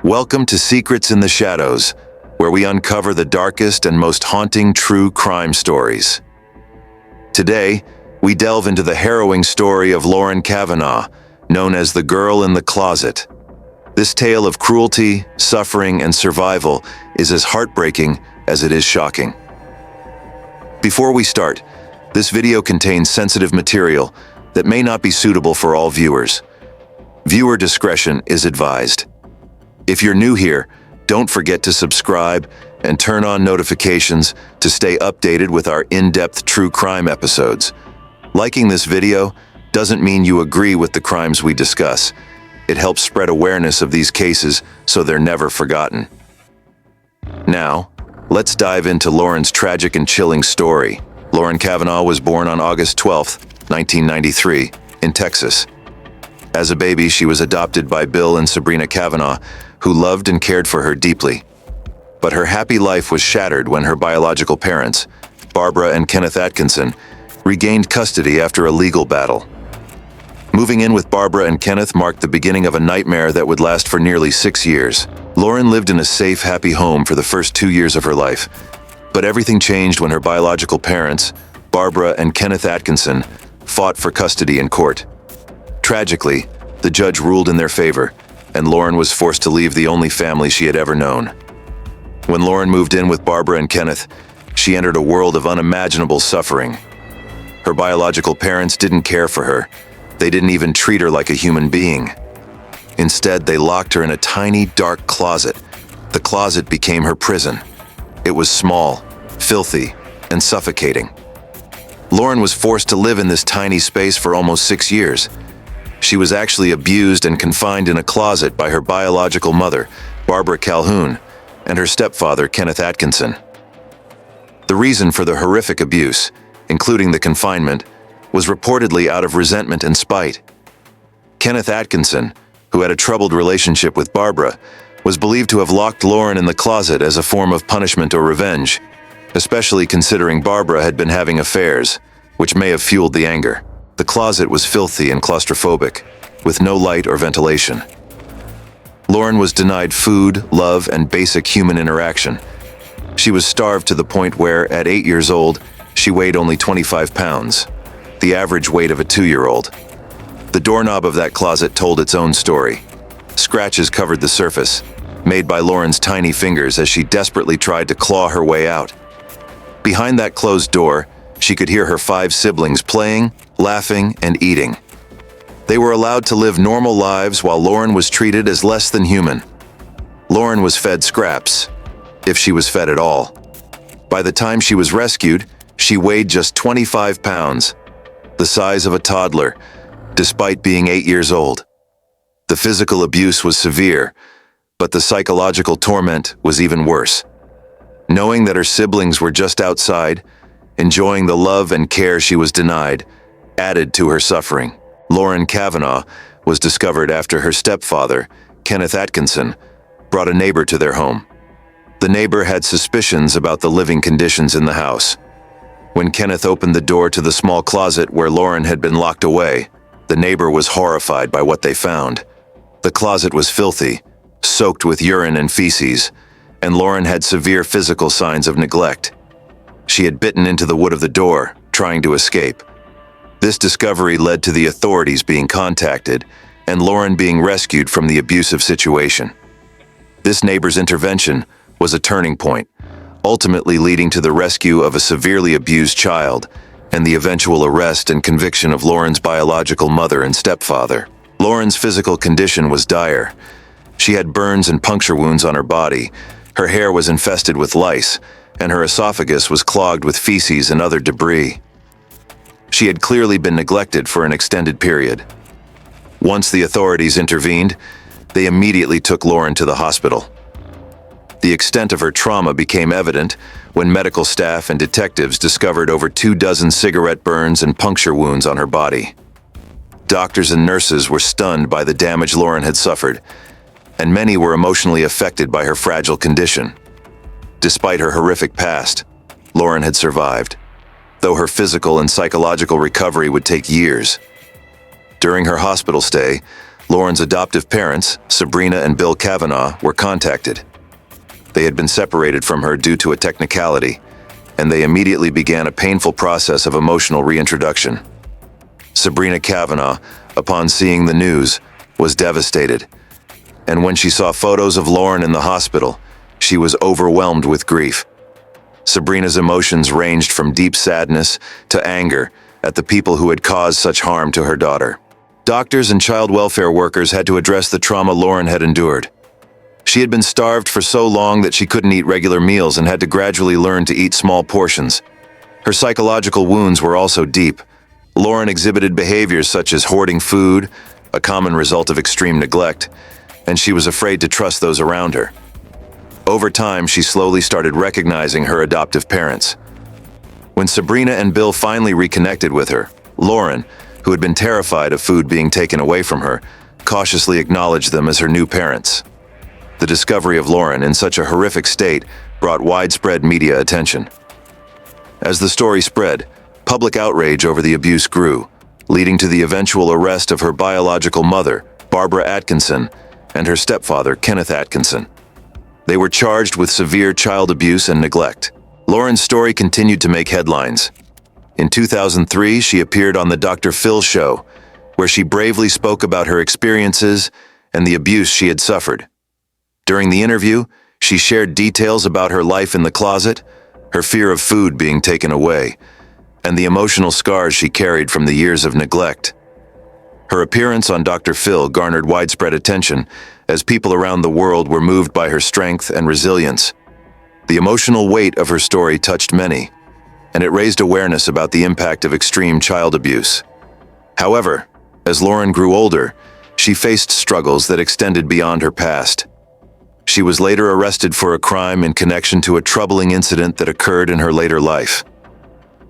Welcome to Secrets in the Shadows, where we uncover the darkest and most haunting true crime stories. Today, we delve into the harrowing story of Lauren Kavanaugh, known as the Girl in the Closet. This tale of cruelty, suffering, and survival is as heartbreaking as it is shocking. Before we start, this video contains sensitive material that may not be suitable for all viewers. Viewer discretion is advised. If you're new here, don't forget to subscribe and turn on notifications to stay updated with our in-depth true crime episodes. Liking this video doesn't mean you agree with the crimes we discuss. It helps spread awareness of these cases so they're never forgotten. Now, let's dive into Lauren's tragic and chilling story. Lauren Kavanaugh was born on August 12, 1993, in Texas. As a baby, she was adopted by Bill and Sabrina Kavanaugh, who loved and cared for her deeply. But her happy life was shattered when her biological parents, Barbara and Kenneth Atkinson, regained custody after a legal battle. Moving in with Barbara and Kenneth marked the beginning of a nightmare that would last for nearly 6 years. Lauren lived in a safe, happy home for the first 2 years of her life. But everything changed when her biological parents, Barbara and Kenneth Atkinson, fought for custody in court. Tragically, the judge ruled in their favor, and Lauren was forced to leave the only family she had ever known. When Lauren moved in with Barbara and Kenneth, she entered a world of unimaginable suffering. Her biological parents didn't care for her. They didn't even treat her like a human being. Instead, they locked her in a tiny, dark closet. The closet became her prison. It was small, filthy, and suffocating. Lauren was forced to live in this tiny space for almost 6 years. She was actually abused and confined in a closet by her biological mother, Barbara Calhoun, and her stepfather, Kenneth Atkinson. The reason for the horrific abuse, including the confinement, was reportedly out of resentment and spite. Kenneth Atkinson, who had a troubled relationship with Barbara, was believed to have locked Lauren in the closet as a form of punishment or revenge, especially considering Barbara had been having affairs, which may have fueled the anger. The closet was filthy and claustrophobic, with no light or ventilation. Lauren was denied food, love, and basic human interaction. She was starved to the point where, at 8 years old, she weighed only 25 pounds, the average weight of a 2-year-old. The doorknob of that closet told its own story. Scratches covered the surface, made by Lauren's tiny fingers as she desperately tried to claw her way out. Behind that closed door, she could hear her 5 siblings playing, laughing, and eating. They were allowed to live normal lives while Lauren was treated as less than human. Lauren was fed scraps, if she was fed at all. By the time she was rescued, she weighed just 25 pounds, the size of a toddler, despite being 8 years old. The physical abuse was severe, but the psychological torment was even worse. Knowing that her siblings were just outside, enjoying the love and care she was denied, added to her suffering. Lauren Kavanaugh was discovered after her stepfather, Kenneth Atkinson, brought a neighbor to their home. The neighbor had suspicions about the living conditions in the house. When Kenneth opened the door to the small closet where Lauren had been locked away, the neighbor was horrified by what they found. The closet was filthy, soaked with urine and feces, and Lauren had severe physical signs of neglect. She had bitten into the wood of the door, trying to escape. This discovery led to the authorities being contacted and Lauren being rescued from the abusive situation. This neighbor's intervention was a turning point, ultimately leading to the rescue of a severely abused child and the eventual arrest and conviction of Lauren's biological mother and stepfather. Lauren's physical condition was dire. She had burns and puncture wounds on her body, her hair was infested with lice, and her esophagus was clogged with feces and other debris. She had clearly been neglected for an extended period. Once the authorities intervened, they immediately took Lauren to the hospital. The extent of her trauma became evident when medical staff and detectives discovered over 24 cigarette burns and puncture wounds on her body. Doctors and nurses were stunned by the damage Lauren had suffered, and many were emotionally affected by her fragile condition. Despite her horrific past, Lauren had survived, though her physical and psychological recovery would take years. During her hospital stay, Lauren's adoptive parents, Sabrina and Bill Kavanaugh, were contacted. They had been separated from her due to a technicality, and they immediately began a painful process of emotional reintroduction. Sabrina Kavanaugh, upon seeing the news, was devastated, and when she saw photos of Lauren in the hospital, she was overwhelmed with grief. Sabrina's emotions ranged from deep sadness to anger at the people who had caused such harm to her daughter. Doctors and child welfare workers had to address the trauma Lauren had endured. She had been starved for so long that she couldn't eat regular meals and had to gradually learn to eat small portions. Her psychological wounds were also deep. Lauren exhibited behaviors such as hoarding food, a common result of extreme neglect, and she was afraid to trust those around her. Over time, she slowly started recognizing her adoptive parents. When Sabrina and Bill finally reconnected with her, Lauren, who had been terrified of food being taken away from her, cautiously acknowledged them as her new parents. The discovery of Lauren in such a horrific state brought widespread media attention. As the story spread, public outrage over the abuse grew, leading to the eventual arrest of her biological mother, Barbara Atkinson, and her stepfather, Kenneth Atkinson. They were charged with severe child abuse and neglect. Lauren's story continued to make headlines. In 2003, she appeared on the Dr. Phil show, where she bravely spoke about her experiences and the abuse she had suffered. During the interview, she shared details about her life in the closet, her fear of food being taken away, and the emotional scars she carried from the years of neglect. Her appearance on Dr. Phil garnered widespread attention as people around the world were moved by her strength and resilience. The emotional weight of her story touched many, and it raised awareness about the impact of extreme child abuse. However, as Lauren grew older, she faced struggles that extended beyond her past. She was later arrested for a crime in connection to a troubling incident that occurred in her later life.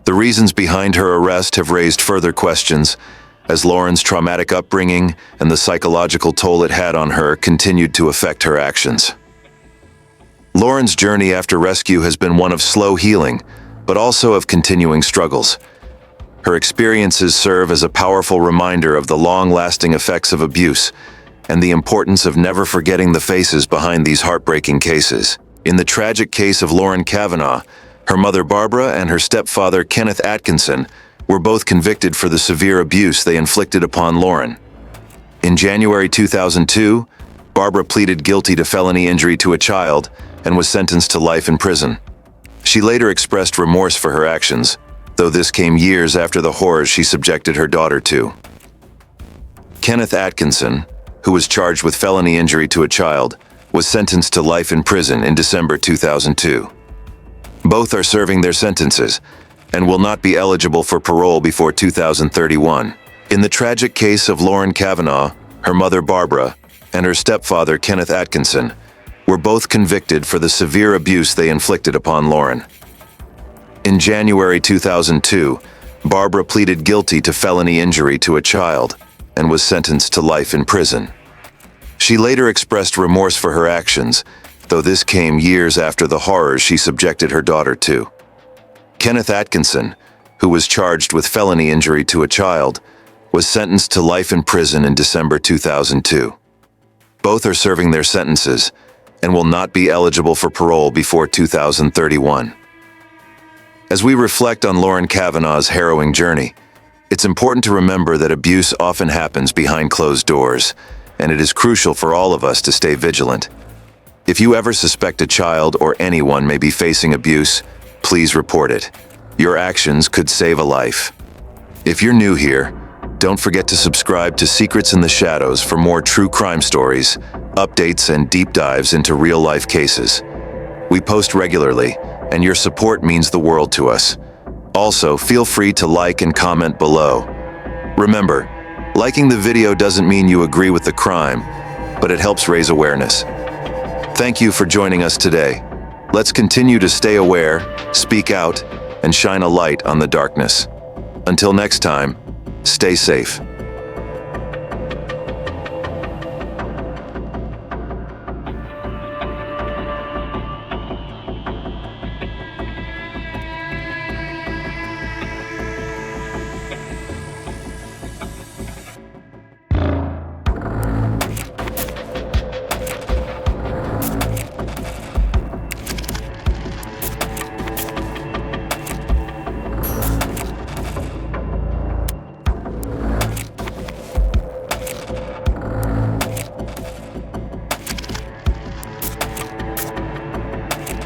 The reasons behind her arrest have raised further questions, as Lauren's traumatic upbringing and the psychological toll it had on her continued to affect her actions. Lauren's journey after rescue has been one of slow healing, but also of continuing struggles. Her experiences serve as a powerful reminder of the long-lasting effects of abuse and the importance of never forgetting the faces behind these heartbreaking cases. In the tragic case of Lauren Kavanaugh, her mother Barbara and her stepfather Kenneth Atkinson were both convicted for the severe abuse they inflicted upon Lauren. In January 2002, Barbara pleaded guilty to felony injury to a child and was sentenced to life in prison. She later expressed remorse for her actions, though this came years after the horrors she subjected her daughter to. Kenneth Atkinson, who was charged with felony injury to a child, was sentenced to life in prison in December 2002. Both are serving their sentences and will not be eligible for parole before 2031. In the tragic case of Lauren Kavanaugh, her mother Barbara, and her stepfather Kenneth Atkinson were both convicted for the severe abuse they inflicted upon Lauren. In January 2002, Barbara pleaded guilty to felony injury to a child and was sentenced to life in prison. She later expressed remorse for her actions, though this came years after the horrors she subjected her daughter to. Kenneth Atkinson, who was charged with felony injury to a child, was sentenced to life in prison in December 2002. Both are serving their sentences and will not be eligible for parole before 2031. As we reflect on Lauren Kavanaugh's harrowing journey, it's important to remember that abuse often happens behind closed doors, and it is crucial for all of us to stay vigilant. If you ever suspect a child or anyone may be facing abuse, please report it. Your actions could save a life. If you're new here, don't forget to subscribe to Secrets in the Shadows for more true crime stories, updates, and deep dives into real-life cases. We post regularly, and your support means the world to us. Also, feel free to like and comment below. Remember, liking the video doesn't mean you agree with the crime, but it helps raise awareness. Thank you for joining us today. Let's continue to stay aware, speak out, and shine a light on the darkness. Until next time, stay safe.